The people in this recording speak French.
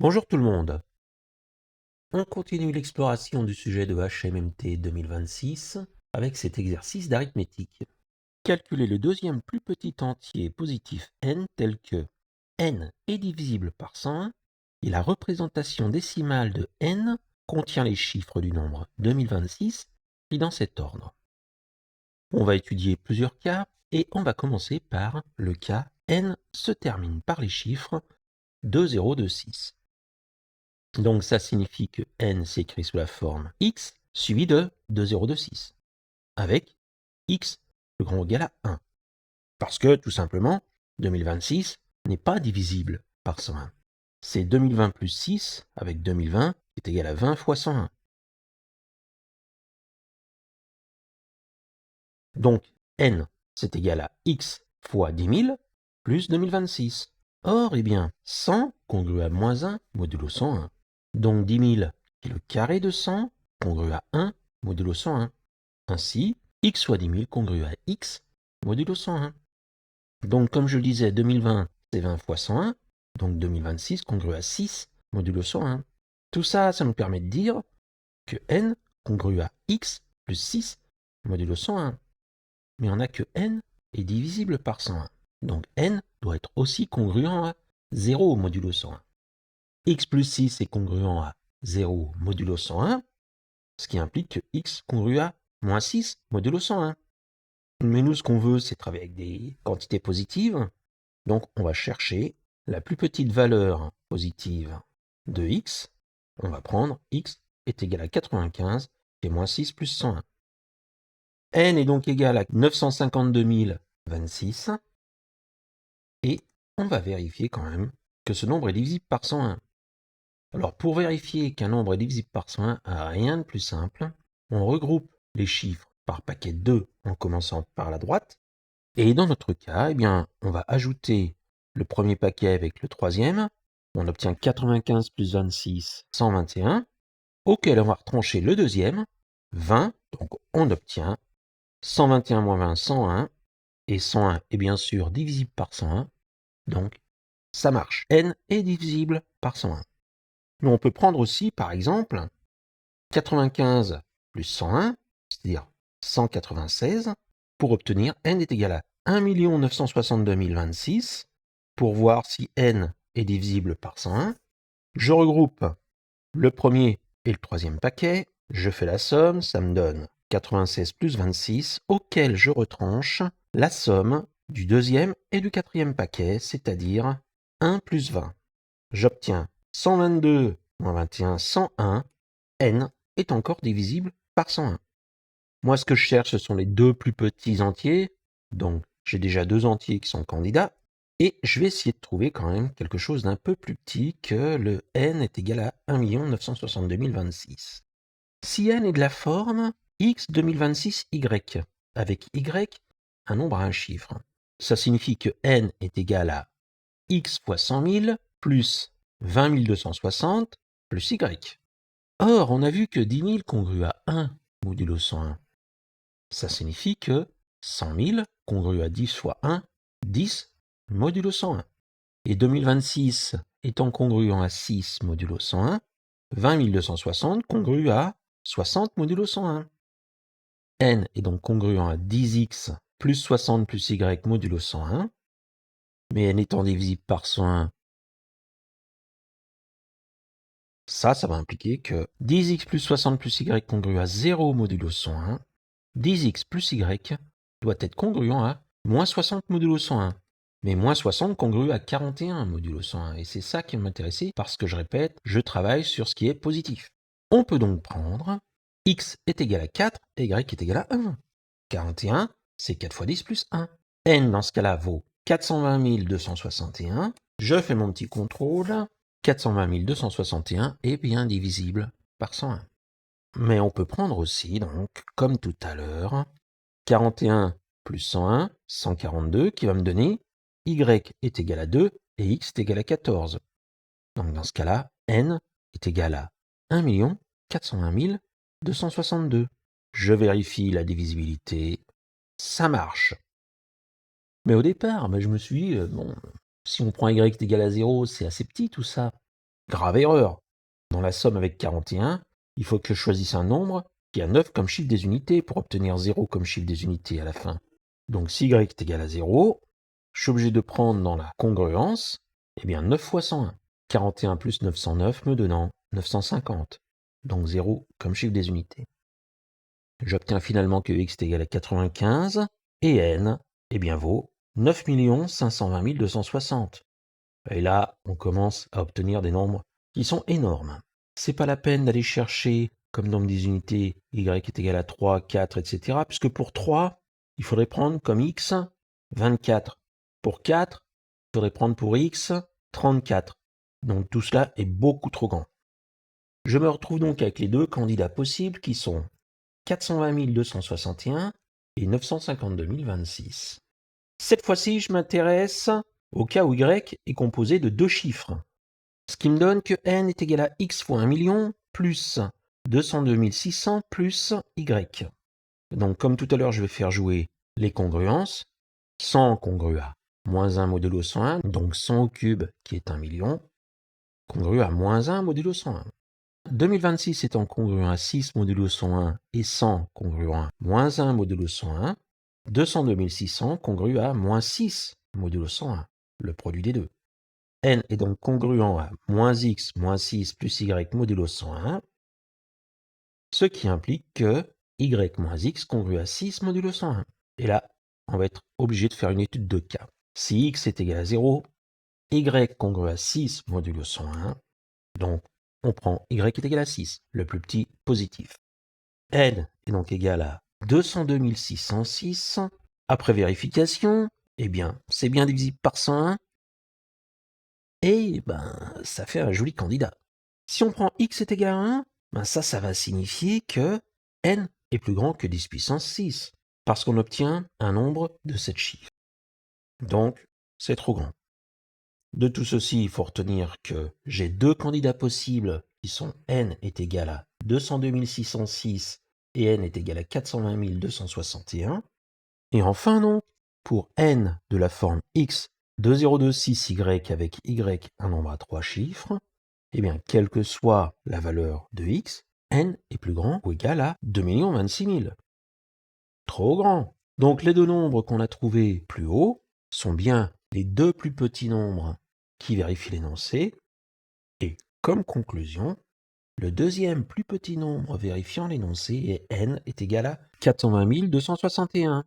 Bonjour tout le monde. On continue l'exploration du sujet de HMMT 2026 avec cet exercice d'arithmétique. Calculer le deuxième plus petit entier positif n tel que n est divisible par 101 et la représentation décimale de n contient les chiffres du nombre 2026 pris dans cet ordre. On va étudier plusieurs cas et on va commencer par le cas n se termine par les chiffres 2026. Donc ça signifie que n s'écrit sous la forme x suivi de 2026, avec x plus grand ou égal à 1. Parce que, tout simplement, 2026 n'est pas divisible par 101. C'est 2020 plus 6 avec 2020 qui est égal à 20 fois 101. Donc n c'est égal à x fois 10 000 plus 2026. Or, eh bien, 100 congru à moins 1 modulo 101. Donc 10 000 est le carré de 100 congru à 1 modulo 101. Ainsi, x fois 10 000 congru à x modulo 101. Donc comme je le disais, 2020 c'est 20 fois 101, donc 2026 congru à 6 modulo 101. Tout ça, ça nous permet de dire que n congru à x plus 6 modulo 101. Mais on a que n est divisible par 101. Donc n doit être aussi congruent à 0 modulo 101. X plus 6 est congruent à 0 modulo 101, ce qui implique que x congrue à moins 6 modulo 101. Mais nous, ce qu'on veut, c'est travailler avec des quantités positives. Donc on va chercher la plus petite valeur positive de x. On va prendre x est égal à 95 et moins 6 plus 101. N est donc égal à 952 026. Et on va vérifier quand même que ce nombre est divisible par 101. Alors pour vérifier qu'un nombre est divisible par 101, rien de plus simple. On regroupe les chiffres par paquet 2 en commençant par la droite. Et dans notre cas, eh bien, on va ajouter le premier paquet avec le troisième. On obtient 95 plus 26, 121, auquel on va retrancher le deuxième, 20. Donc on obtient 121 moins 20, 101. Et 101 est bien sûr divisible par 101. Donc ça marche. N est divisible par 101. Mais on peut prendre aussi, par exemple, 95 plus 101, c'est-à-dire 196, pour obtenir n est égal à 1 962 026. Pour voir si n est divisible par 101, je regroupe le premier et le troisième paquet, je fais la somme, ça me donne 96 plus 26, auquel je retranche la somme du deuxième et du quatrième paquet, c'est-à-dire 1 plus 20. J'obtiens 122 moins 21, 101. N est encore divisible par 101. Moi, ce que je cherche, ce sont les deux plus petits entiers. Donc, j'ai déjà deux entiers qui sont candidats. Et je vais essayer de trouver quand même quelque chose d'un peu plus petit que le n est égal à 1 962 026. Si n est de la forme x 2026y, avec y un nombre à un chiffre, ça signifie que n est égal à x fois 100 000 plus 20 260 plus y. Or, on a vu que 10 000 congrue à 1 modulo 101. Ça signifie que 100 000 congrue à 10 fois 1, 10 modulo 101. Et 2026 étant congruent à 6 modulo 101, 20 260 congrue à 60 modulo 101. N est donc congruent à 10x plus 60 plus y modulo 101. Mais n étant divisible par 101, ça va impliquer que 10x plus 60 plus y congruent à 0 modulo 101. 10x plus y doit être congruent à moins 60 modulo 101. Mais moins 60 congruent à 41 modulo 101. Et c'est ça qui m'intéressait parce que je répète, je travaille sur ce qui est positif. On peut donc prendre x est égal à 4 et y est égal à 1. 41, c'est 4 fois 10 plus 1. N dans ce cas-là vaut 420 261. Je fais mon petit contrôle. 420 261 est bien divisible par 101. Mais on peut prendre aussi, donc, comme tout à l'heure, 41 plus 101, 142, qui va me donner y est égal à 2 et x est égal à 14. Donc dans ce cas-là, n est égal à 1 420 262. Je vérifie la divisibilité, ça marche. Mais au départ, je me suis dit, bon, si on prend y est égal à 0, c'est assez petit tout ça. Grave erreur. Dans la somme avec 41, il faut que je choisisse un nombre qui a 9 comme chiffre des unités pour obtenir 0 comme chiffre des unités à la fin. Donc si y est égal à 0, je suis obligé de prendre dans la congruence, 9 fois 101. 41 plus 909 me donnant 950. Donc 0 comme chiffre des unités. J'obtiens finalement que x est égal à 95 et n vaut 9 520 260. Et là, on commence à obtenir des nombres qui sont énormes. C'est pas la peine d'aller chercher, comme nombre des unités, y est égal à 3, 4, etc. Puisque pour 3, il faudrait prendre comme x 24. Pour 4, il faudrait prendre pour x 34. Donc tout cela est beaucoup trop grand. Je me retrouve donc avec les deux candidats possibles qui sont 420 261 et 952 026. Cette fois-ci, je m'intéresse au cas où y est composé de deux chiffres. Ce qui me donne que n est égal à x fois 1 million plus 202 600 plus y. Donc comme tout à l'heure, je vais faire jouer les congruences. 100 congrue à moins 1 modulo 101, donc 100 au cube qui est 1 million, congrue à moins 1 modulo 101. 2026 étant congruent à 6 modulo 101 et 100 congruent à moins 1 modulo 101, 202 600 congruent à moins 6 modulo 101, le produit des deux. N est donc congruent à moins x moins 6 plus y modulo 101, ce qui implique que y moins x congrue à 6 modulo 101. Et là, on va être obligé de faire une étude de cas. Si x est égal à 0, y congrue à 6 modulo 101, donc on prend y est égal à 6, le plus petit positif. N est donc égal à 202 606. Après vérification, c'est bien divisible par 101. Et ça fait un joli candidat. Si on prend x est égal à 1, ça va signifier que n est plus grand que 10 puissance 6, parce qu'on obtient un nombre de 7 chiffres. Donc, c'est trop grand. De tout ceci, il faut retenir que j'ai deux candidats possibles qui sont n est égal à 202 606 et n est égal à 420 261. Et enfin, donc, pour n de la forme x de 026y avec y un nombre à 3 chiffres, quelle que soit la valeur de x, n est plus grand ou égal à 2 026 000. Trop grand. Donc les deux nombres qu'on a trouvés plus haut sont bien les deux plus petits nombres qui vérifient l'énoncé. Et comme conclusion, le deuxième plus petit nombre vérifiant l'énoncé est n est égal à 420 261.